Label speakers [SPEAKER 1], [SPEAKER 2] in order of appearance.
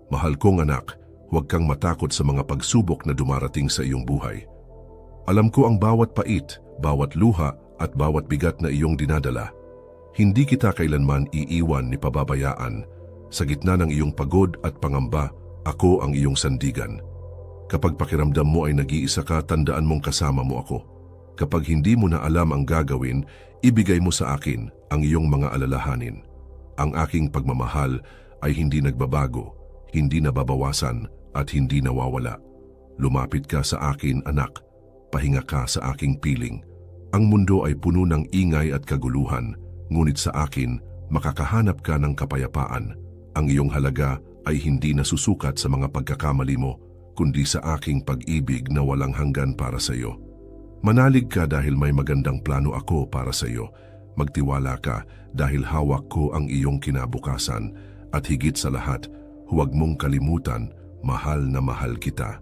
[SPEAKER 1] Mahal kong anak, huwag kang matakot sa mga pagsubok na dumarating sa iyong buhay. Alam ko ang bawat pait, bawat luha at bawat bigat na iyong dinadala. Hindi kita kailanman iiwan ni pababayaan. Sa gitna ng iyong pagod at pangamba, ako ang iyong sandigan. Kapag pakiramdam mo ay nag-iisa ka, tandaan mong kasama mo ako. Kapag hindi mo na alam ang gagawin, ibigay mo sa akin ang iyong mga alalahanin. Ang aking pagmamahal ay hindi nagbabago, hindi nababawasan at hindi nawawala. Lumapit ka sa akin, anak. Pahinga ka sa aking piling. Ang mundo ay puno ng ingay at kaguluhan, ngunit sa akin, makakahanap ka ng kapayapaan. Ang iyong halaga ay hindi nasusukat sa mga pagkakamali mo, kundi sa aking pag-ibig na walang hanggan para sa iyo. Manalig ka dahil may magandang plano ako para sa iyo. Magtiwala ka dahil hawak ko ang iyong kinabukasan. At higit sa lahat, huwag mong kalimutan, mahal na mahal kita.